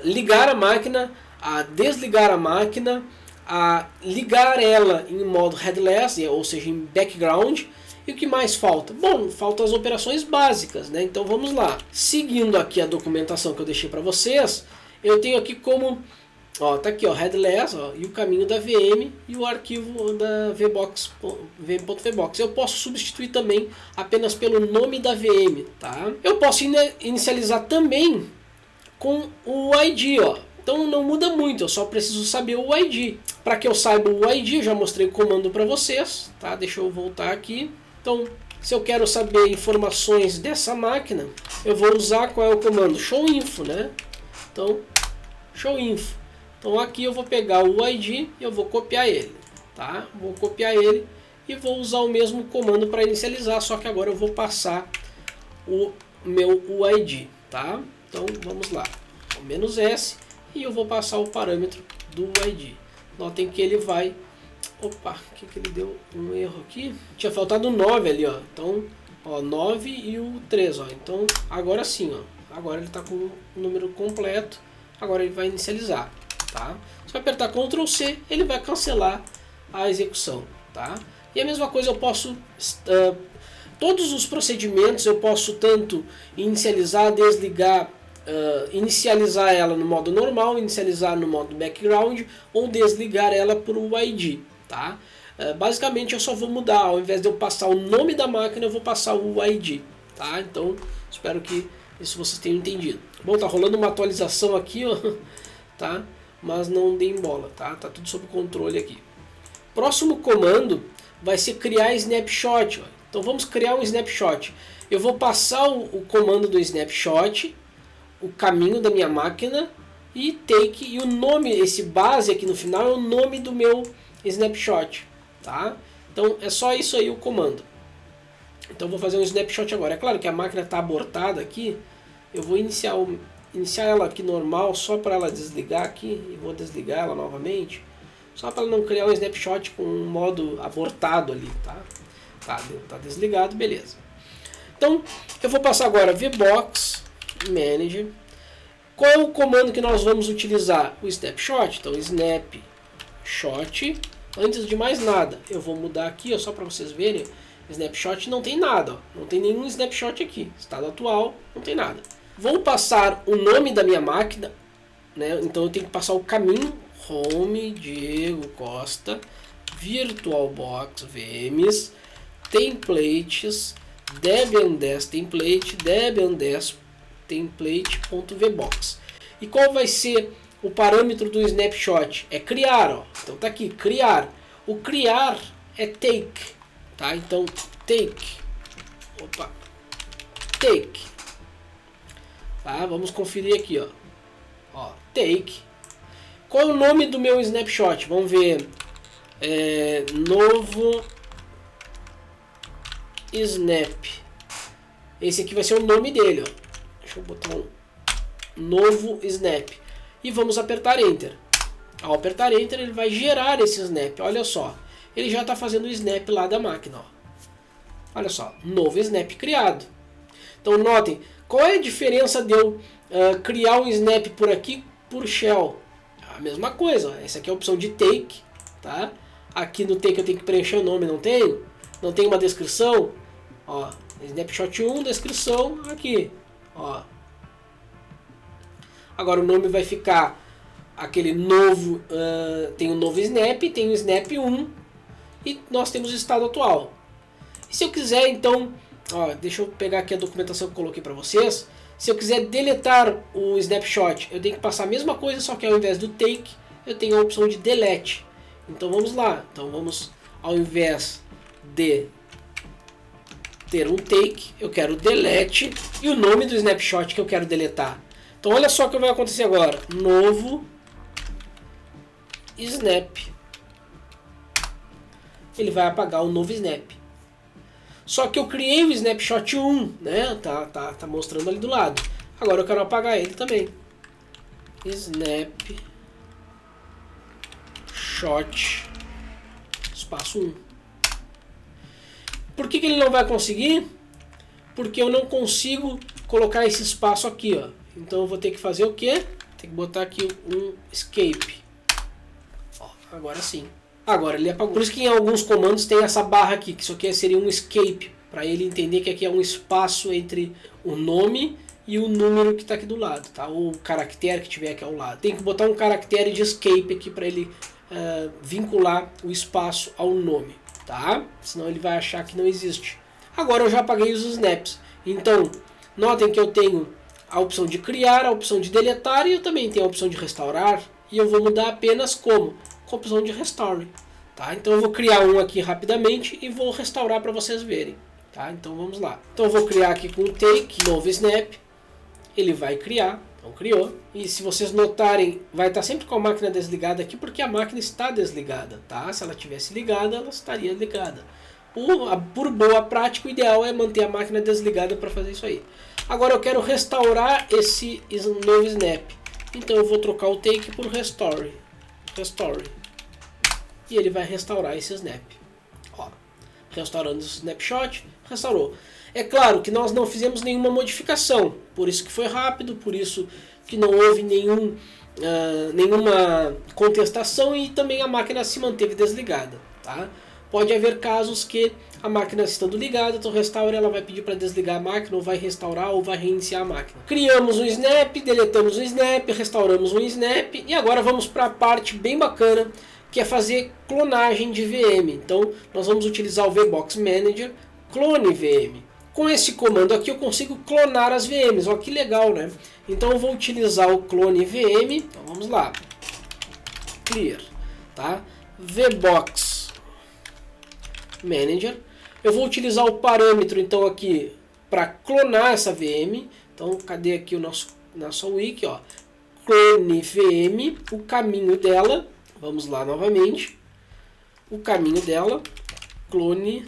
ligar a máquina, a desligar a máquina, a ligar ela em modo headless, ou seja, em background. E o que mais falta? Bom, faltam as operações básicas, né? Então vamos lá. Seguindo aqui a documentação que eu deixei para vocês, eu tenho aqui como, ó, tá aqui, ó, headless, ó, e o caminho da VM e o arquivo da VBox, VM.VBox. Eu posso substituir também apenas pelo nome da VM, tá? Eu posso inicializar também com o ID, ó. Então não muda muito, eu só preciso saber o ID. Para que eu saiba o ID, eu já mostrei o comando para vocês, tá? Deixa eu voltar aqui. Então, se eu quero saber informações dessa máquina, eu vou usar qual é o comando? Showinfo, né? Então, showinfo. Então aqui eu vou pegar o ID e eu vou copiar ele, tá? Vou copiar ele e vou usar o mesmo comando para inicializar, só que agora eu vou passar o meu UID, tá? Então vamos lá, o "-s", e eu vou passar o parâmetro do UID. Notem que ele vai... Opa, o que ele deu? Um erro aqui. Tinha faltado 9 ali, ó. Então, ó, 9 e o 3, ó. Então, agora sim, ó. Agora ele está com o número completo. Agora ele vai inicializar, tá? Se eu apertar Ctrl C, ele vai cancelar a execução, tá? E a mesma coisa eu posso... todos os procedimentos eu posso tanto inicializar, desligar, inicializar ela no modo normal, inicializar no modo background ou desligar ela por UID, tá? Basicamente eu só vou mudar, ao invés de eu passar o nome da máquina, eu vou passar o UID, tá? Então espero que isso vocês tenham entendido. Bom, tá rolando uma atualização aqui, ó, tá? Mas não deem bola, tá? Tá tudo sob controle aqui. Próximo comando vai ser criar snapshot, ó. Então vamos criar um snapshot. Eu vou passar o comando do snapshot, o caminho da minha máquina e take, e o nome, esse base aqui no final é o nome do meu snapshot, tá? Então é só isso aí o comando. Então vou fazer um snapshot agora. É claro que a máquina está abortada aqui, eu vou iniciar ela aqui normal, só para ela desligar aqui, e vou desligar ela novamente, só para ela não criar um snapshot com um modo abortado ali, tá? Tá desligado, beleza. Então eu vou passar agora VBox Manager. Qual é o comando que nós vamos utilizar? O snapshot. Então snapshot. Antes de mais nada, eu vou mudar aqui, ó, só para vocês verem. Snapshot não tem nada, ó. Não tem nenhum snapshot aqui. Estado atual, não tem nada. Vou passar o nome da minha máquina, né? Então eu tenho que passar o caminho. Home Diego Costa VirtualBox VMs templates Debian10 template Debian10 template.vbox. E qual vai ser o parâmetro do snapshot? É criar, ó. Então tá aqui, criar. O criar é take, tá? Então take. Opa. Take. Tá? Vamos conferir aqui, ó. Ó, take. Qual é o nome do meu snapshot? Vamos ver. Novo snap. Esse aqui vai ser o nome dele, ó. Deixa eu botar um novo snap. E vamos apertar Enter. Ao apertar Enter, ele vai gerar esse snap. Olha só. Ele já está fazendo o snap lá da máquina, ó. Olha só. Novo snap criado. Então, notem. Qual é a diferença de eu criar um snap por aqui por shell? A mesma coisa. Ó. Essa aqui é a opção de take. Tá? Aqui no take eu tenho que preencher o nome. Não tenho? Não tem uma descrição? Ó. Snapshot 1, descrição aqui. Ó. Agora o nome vai ficar aquele novo, tem o novo snap, tem o snap 1 e nós temos o estado atual. E se eu quiser então, ó, deixa eu pegar aqui a documentação que eu coloquei para vocês. Se eu quiser deletar o snapshot, eu tenho que passar a mesma coisa, só que ao invés do take, eu tenho a opção de delete. Então vamos lá, então vamos ao invés de ter um take, eu quero delete e o nome do snapshot que eu quero deletar. Então olha só o que vai acontecer agora. Novo snap. Ele vai apagar o novo snap. Só que eu criei o snapshot 1, né? Tá mostrando ali do lado. Agora eu quero apagar ele também. Snapshot espaço 1. Por que ele não vai conseguir? Porque eu não consigo colocar esse espaço aqui, ó. Então eu vou ter que fazer o quê? Tem que botar aqui um escape. Ó, agora sim. Agora ele apagou. Por isso que em alguns comandos tem essa barra aqui, que isso aqui seria um escape, para ele entender que aqui é um espaço entre o nome e o número que está aqui do lado, tá? Ou o caractere que tiver aqui ao lado. Tem que botar um caractere de escape aqui para ele vincular o espaço ao nome, tá? Senão ele vai achar que não existe. Agora eu já apaguei os snaps. Então, notem que eu tenho a opção de criar, a opção de deletar e eu também tenho a opção de restaurar. E eu vou mudar apenas como? Com a opção de restore. Tá? Então eu vou criar um aqui rapidamente e vou restaurar para vocês verem. Tá? Então vamos lá. Então eu vou criar aqui com o take, novo snap. Ele vai criar. Então criou. E se vocês notarem, vai estar sempre com a máquina desligada aqui porque a máquina está desligada. Tá? Se ela tivesse ligada, ela estaria ligada. Por boa prática, o ideal é manter a máquina desligada para fazer isso aí. Agora eu quero restaurar esse novo snap. Então eu vou trocar o take por restore. E ele vai restaurar esse snap. Ó, restaurando esse snapshot, restaurou. É claro que nós não fizemos nenhuma modificação, por isso que foi rápido, por isso que não houve nenhuma contestação e também a máquina se manteve desligada. Tá? Pode haver casos que a máquina estando ligada, então restaure, ela vai pedir para desligar a máquina, ou vai restaurar, ou vai reiniciar a máquina. Criamos um snap, deletamos um snap, restauramos um snap, e agora vamos para a parte bem bacana, que é fazer clonagem de VM. Então nós vamos utilizar o VBox Manager, clone VM. Com esse comando aqui eu consigo clonar as VMs, olha que legal, né? Então eu vou utilizar o clone VM, então vamos lá, clear, tá? VBox Manager. Eu vou utilizar o parâmetro então aqui para clonar essa VM. Então cadê aqui o nosso wiki, ó? Clone VM, o caminho dela. Vamos lá novamente. O caminho dela, clone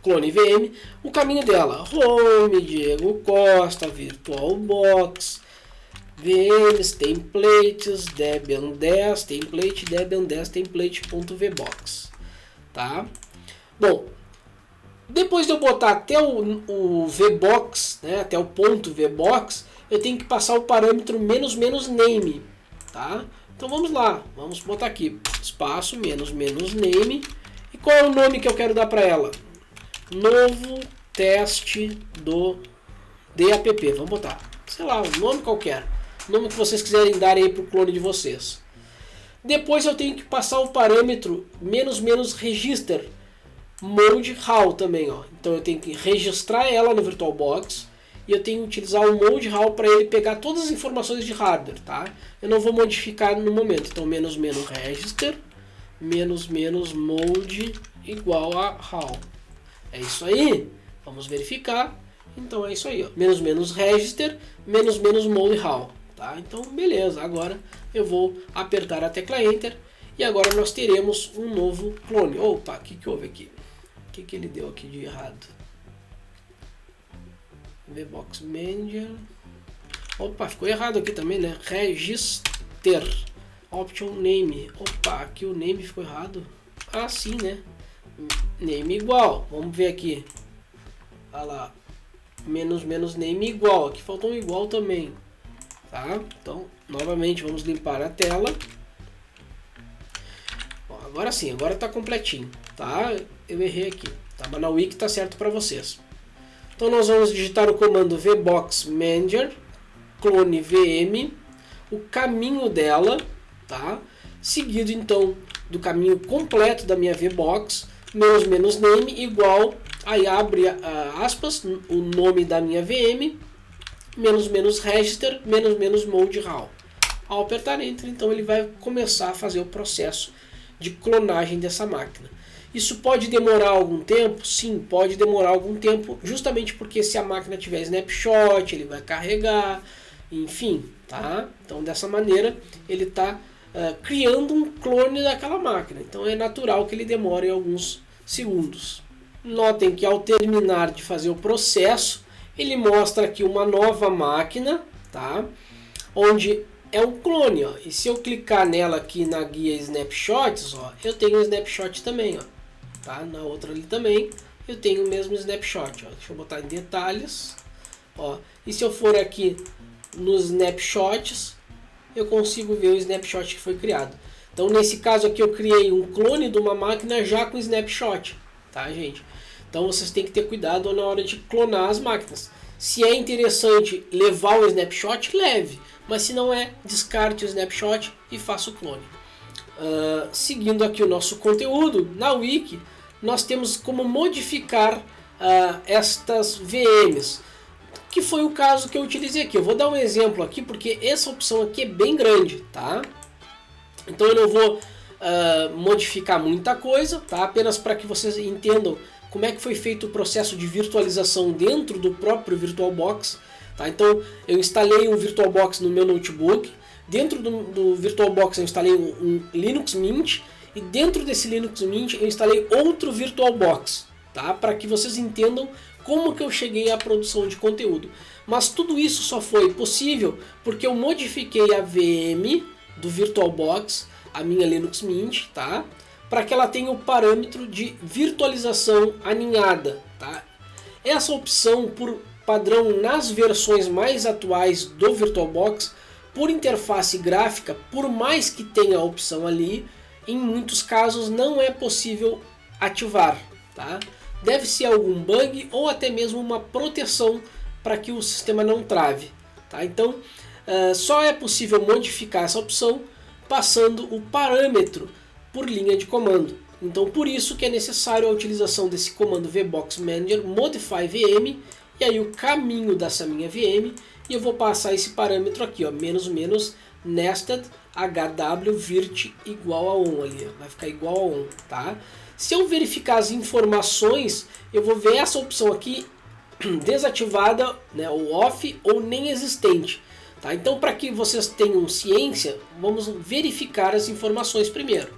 VM, o caminho dela, home, Diego Costa, VirtualBox, VMs, templates, Debian 10, template, Debian 10, template.vbox, tá? Bom, depois de eu botar até o VBox, né, até o ponto VBox, eu tenho que passar o parâmetro "-name", tá? Então vamos lá, vamos botar aqui, espaço, "-name", e qual é o nome que eu quero dar para ela? Novo teste do DAPP, vamos botar, sei lá, um nome qualquer. O nome que vocês quiserem dar aí para o clone de vocês. Depois eu tenho que passar o parâmetro "-register mode how" também, ó. Então eu tenho que registrar ela no VirtualBox e eu tenho que utilizar o mode how para ele pegar todas as informações de hardware, tá? Eu não vou modificar no momento. Então "-register "-mode" igual a how. É isso aí. Vamos verificar. Então é isso aí, ó. "-register "-mode how". Tá? Então, beleza, agora eu vou apertar a tecla Enter e agora nós teremos um novo clone. Opa, o que houve aqui? O que ele deu aqui de errado? VBox Manager. Opa, ficou errado aqui também, né? Register Option Name. Opa, aqui o name ficou errado. Ah, sim, né? Name igual. Vamos ver aqui. Olha lá. "-name igual. Aqui faltou um igual também. Tá? Então, novamente, vamos limpar a tela. Bom, agora sim, agora está completinho. Tá? Eu errei aqui. Tá? Mas na wiki está certo para vocês. Então, nós vamos digitar o comando VBox Manager, clone VM, o caminho dela, tá? Seguido, então, do caminho completo da minha VBox, "-name igual, aí abre aspas, o nome da minha VM, "-register "-mode how". Ao apertar Enter, então ele vai começar a fazer o processo de clonagem dessa máquina. Isso pode demorar algum tempo? Sim, pode demorar algum tempo, justamente porque se a máquina tiver snapshot, ele vai carregar, enfim, tá? Então dessa maneira ele está criando um clone daquela máquina. Então é natural que ele demore alguns segundos. Notem que ao terminar de fazer o processo, ele mostra aqui uma nova máquina, tá? Onde é um clone, ó. E se eu clicar nela aqui na guia snapshots, ó, eu tenho um snapshot também, ó. Tá? Na outra ali também eu tenho o mesmo snapshot, ó. Deixa eu botar em detalhes, ó. E se eu for aqui nos snapshots, eu consigo ver o snapshot que foi criado. Então nesse caso aqui eu criei um clone de uma máquina já com snapshot, tá, gente? Então vocês têm que ter cuidado na hora de clonar as máquinas. Se é interessante levar o snapshot, leve. Mas se não é, descarte o snapshot e faça o clone. Seguindo aqui o nosso conteúdo, na Wiki nós temos como modificar estas VMs, que foi o caso que eu utilizei aqui. Eu vou dar um exemplo aqui porque essa opção aqui é bem grande, tá? Então eu não vou modificar muita coisa, tá? Apenas para que vocês entendam como é que foi feito o processo de virtualização dentro do próprio VirtualBox. Tá? Então eu instalei um VirtualBox no meu notebook. Dentro do VirtualBox eu instalei um Linux Mint. E dentro desse Linux Mint eu instalei outro VirtualBox. Tá? Para que vocês entendam como que eu cheguei à produção de conteúdo. Mas tudo isso só foi possível porque eu modifiquei a VM do VirtualBox, a minha Linux Mint, tá? Para que ela tenha o parâmetro de virtualização aninhada. Tá? Essa opção, por padrão nas versões mais atuais do VirtualBox, por interface gráfica, por mais que tenha a opção ali, em muitos casos não é possível ativar. Tá? Deve ser algum bug ou até mesmo uma proteção para que o sistema não trave. Tá? Então só é possível modificar essa opção passando o parâmetro por linha de comando. Então por isso que é necessário a utilização desse comando vbox manager modify VM, e aí o caminho dessa minha VM, e eu vou passar esse parâmetro aqui, ó, nested hw virt igual a on ali, ó, vai ficar igual a on, tá? Se eu verificar as informações, eu vou ver essa opção aqui desativada, né, ou off ou nem existente. Tá? Então para que vocês tenham ciência, vamos verificar as informações primeiro.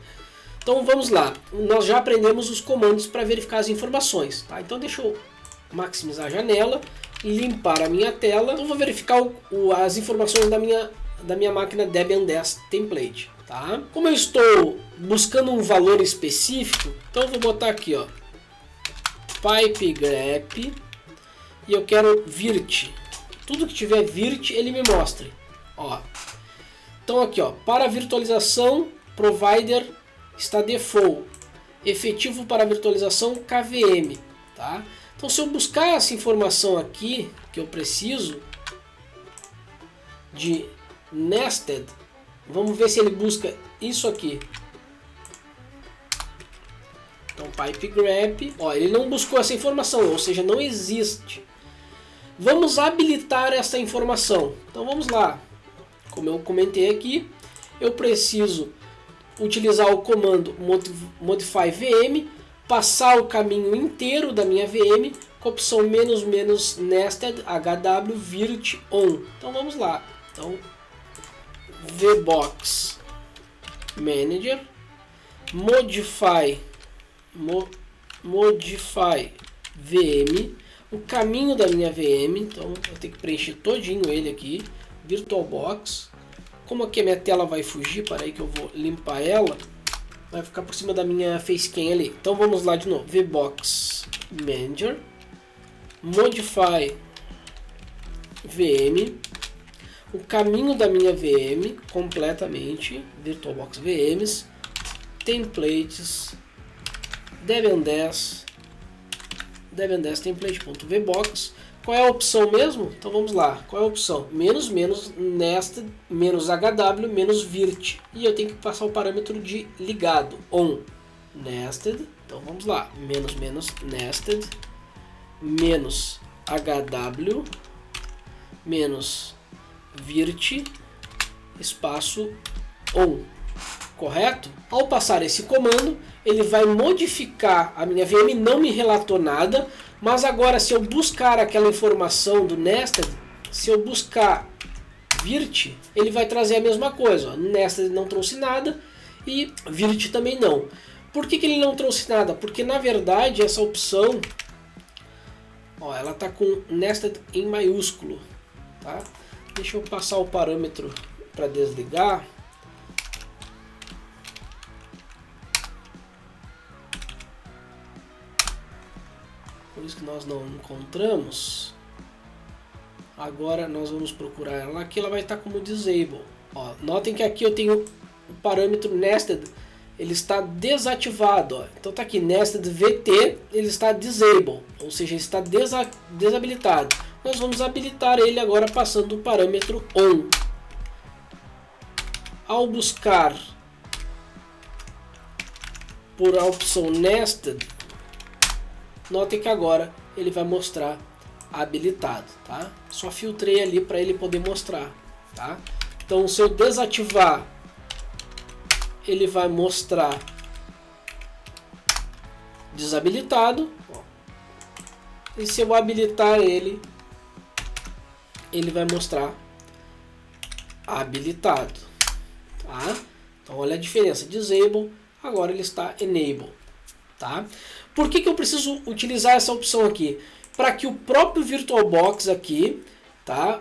Então vamos lá, nós já aprendemos os comandos para verificar as informações. Tá? Então deixa eu maximizar a janela, limpar a minha tela. Então vou verificar as informações da minha máquina Debian 10 template. Tá? Como eu estou buscando um valor específico, então eu vou botar aqui, ó, pipe grep, e eu quero virt. Tudo que tiver virt ele me mostre. Ó. Então aqui, ó, para virtualização provider está default, efetivo para virtualização KVM, tá? Então se eu buscar essa informação aqui que eu preciso de nested, vamos ver se ele busca isso aqui. Então pipe grep, ó, ele não buscou essa informação, ou seja, não existe. Vamos habilitar essa informação. Então vamos lá. Como eu comentei aqui, eu preciso utilizar o comando modify VM, passar o caminho inteiro da minha VM com a opção "nested hw virt on". Então vamos lá. Então vbox manager modify VM, o caminho da minha VM, então eu tenho que preencher todinho ele aqui, VirtualBox. Como aqui a minha tela vai fugir, para aí que eu vou limpar ela, vai ficar por cima da minha facecam ali. Então vamos lá de novo, vbox manager modify VM, o caminho da minha VM completamente, VirtualBox VMs, templates, Debian 10 template.vbox. Qual é a opção mesmo? Então vamos lá. Qual é a opção? "nested -hw -virt". E eu tenho que passar o parâmetro de ligado, on. Nested. Então vamos lá. "nested -hw -virt espaço on". correto? Ao passar esse comando, ele vai modificar a minha VM, não me relatou nada, mas agora se eu buscar aquela informação do nested, se eu buscar virt, ele vai trazer a mesma coisa. Ó. Nested não trouxe nada e virt também não. Por que ele não trouxe nada? Porque na verdade essa opção, ó, ela está com nested em maiúsculo. Tá? Deixa eu passar o parâmetro para desligar. Por isso que nós não encontramos. Agora nós vamos procurar ela aqui, ela vai estar como disable. Ó, notem que aqui eu tenho o parâmetro nested, ele está desativado. Ó. Então está aqui nested VT, ele está disable, ou seja, ele está desabilitado. Nós vamos habilitar ele agora passando o parâmetro on. Ao buscar por a opção nested, notem que agora ele vai mostrar habilitado, tá? Só filtrei ali para ele poder mostrar, tá? Então se eu desativar, ele vai mostrar desabilitado, ó. E se eu habilitar ele, ele vai mostrar habilitado, tá? Então olha a diferença, disable, agora ele está enable, tá? Por que eu preciso utilizar essa opção aqui? Para que o próprio VirtualBox aqui, tá?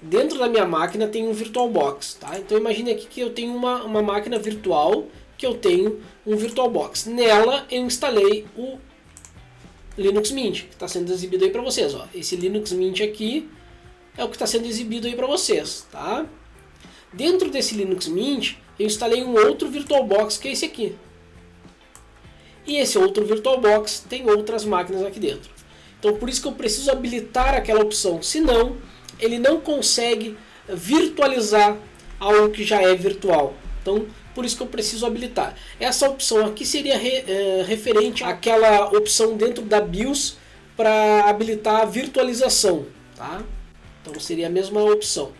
Dentro da minha máquina tem um VirtualBox, tá? Então imagine aqui que eu tenho uma máquina virtual, que eu tenho um VirtualBox. Nela eu instalei o Linux Mint, que está sendo exibido aí para vocês, ó. Esse Linux Mint aqui é o que está sendo exibido aí para vocês, tá? Dentro desse Linux Mint eu instalei um outro VirtualBox, que é esse aqui. E esse outro VirtualBox tem outras máquinas aqui dentro. Então por isso que eu preciso habilitar aquela opção, senão ele não consegue virtualizar algo que já é virtual. Então por isso que eu preciso habilitar. Essa opção aqui seria referente àquela opção dentro da BIOS para habilitar a virtualização, tá? Então seria a mesma opção.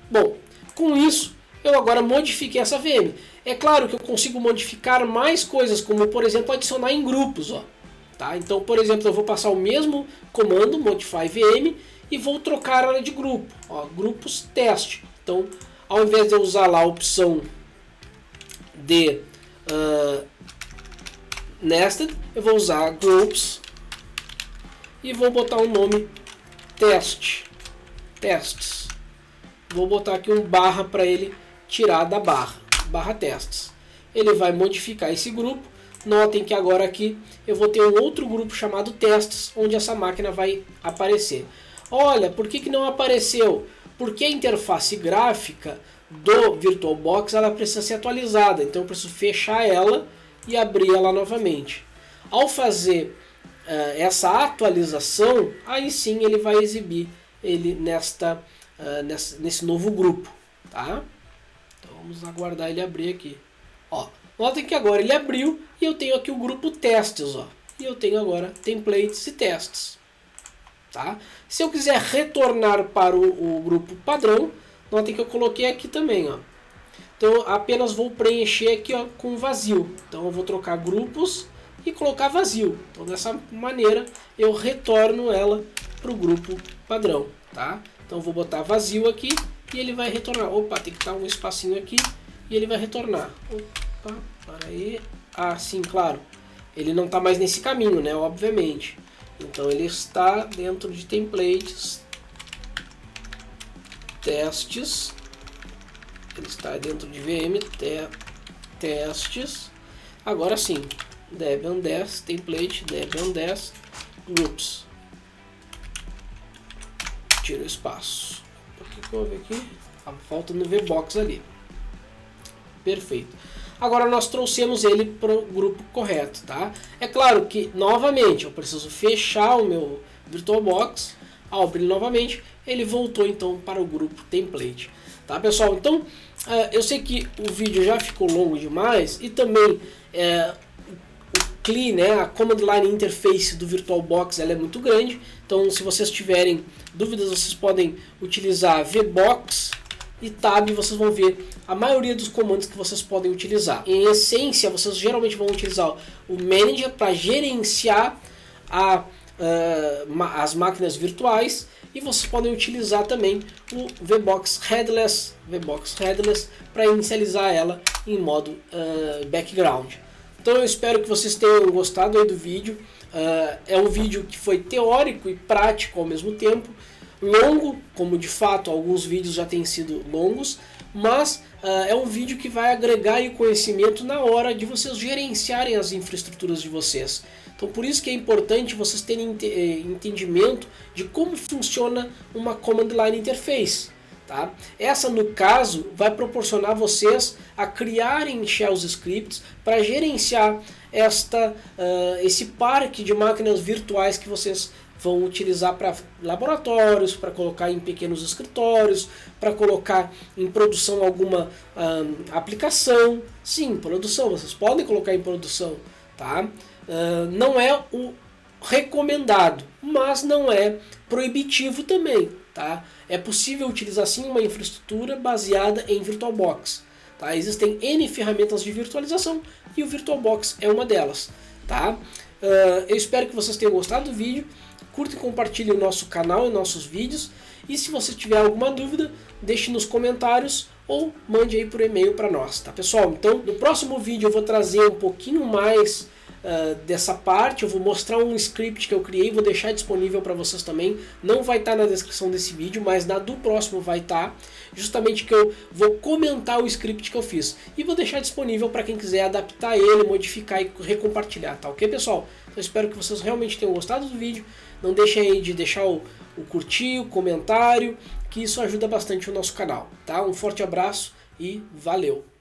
Bom, com isso eu agora modifiquei essa VM. É claro que eu consigo modificar mais coisas, como por exemplo adicionar em grupos, ó. Tá? Então, por exemplo, eu vou passar o mesmo comando, modify VM, e vou trocar ela de grupo, ó, grupos teste. Então, ao invés de eu usar lá a opção de nested, eu vou usar groups e vou botar o nome tests. Vou botar aqui um barra para ele tirar da barra tests. Ele vai modificar esse grupo. Notem que agora aqui eu vou ter um outro grupo chamado testes, onde essa máquina vai aparecer. Olha, por que não apareceu? Porque a interface gráfica do VirtualBox ela precisa ser atualizada. Então eu preciso fechar ela e abrir ela novamente. Ao fazer essa atualização, aí sim ele vai exibir ele nesse novo grupo. Tá? Então vamos aguardar ele abrir aqui. Ó. Notem que agora ele abriu e eu tenho aqui o grupo testes, ó. E eu tenho agora templates e testes. Tá? Se eu quiser retornar para o grupo padrão, notem que eu coloquei aqui também, ó. Então apenas vou preencher aqui, ó, com vazio. Então eu vou trocar grupos e colocar vazio. Então dessa maneira eu retorno ela para o grupo padrão, tá? Então eu vou botar vazio aqui e ele vai retornar. Opa, tem que dar um espacinho aqui e ele vai retornar. Opa, para aí. Ah, sim, claro. Ele não está mais nesse caminho, né? Obviamente. Então ele está dentro de templates, testes. Ele está dentro de VM, testes. Agora sim, Debian 10, template, Debian 10, groups. Tira o espaço. O que eu vou ver aqui? Falta no VBox ali. Perfeito. Agora nós trouxemos ele para o grupo correto, tá? É claro que, novamente, eu preciso fechar o meu VirtualBox. Ao abrir novamente, ele voltou então para o grupo template. Tá, pessoal? Então, eu sei que o vídeo já ficou longo demais e também o CLI, né, a Command Line Interface do VirtualBox, ela é muito grande. Então, se vocês tiverem dúvidas, vocês podem utilizar VBox e Tab, vocês vão ver a maioria dos comandos que vocês podem utilizar. Em essência, vocês geralmente vão utilizar o Manager para gerenciar as máquinas virtuais, e vocês podem utilizar também o VBox Headless para inicializar ela em modo background. Então eu espero que vocês tenham gostado aí do vídeo. É um vídeo que foi teórico e prático ao mesmo tempo, longo, como de fato alguns vídeos já têm sido longos, mas é um vídeo que vai agregar aí conhecimento na hora de vocês gerenciarem as infraestruturas de vocês. Então por isso que é importante vocês terem entendimento de como funciona uma Command Line Interface. Tá? Essa, no caso, vai proporcionar vocês a criarem shells scripts para gerenciar esse parque de máquinas virtuais que vocês vão utilizar para laboratórios, para colocar em pequenos escritórios, para colocar em produção alguma aplicação. Sim, produção, vocês podem colocar em produção. Tá? Não é o recomendado, mas não é proibitivo também. Tá? É possível utilizar sim uma infraestrutura baseada em VirtualBox. Tá? Existem N ferramentas de virtualização e o VirtualBox é uma delas. Tá? Eu espero que vocês tenham gostado do vídeo. Curta e compartilhe o nosso canal e nossos vídeos. E se você tiver alguma dúvida, deixe nos comentários ou mande aí por e-mail para nós. Tá, pessoal? Então, no próximo vídeo eu vou trazer um pouquinho mais dessa parte. Eu vou mostrar um script que eu criei, vou deixar disponível para vocês também. Não vai estar na descrição desse vídeo, mas na do próximo vai estar. Justamente que eu vou comentar o script que eu fiz. E vou deixar disponível para quem quiser adaptar ele, modificar e recompartilhar. Tá ok, pessoal? Eu espero que vocês realmente tenham gostado do vídeo. Não deixem aí de deixar o curtir, o comentário, que isso ajuda bastante o nosso canal. Tá? Um forte abraço e valeu!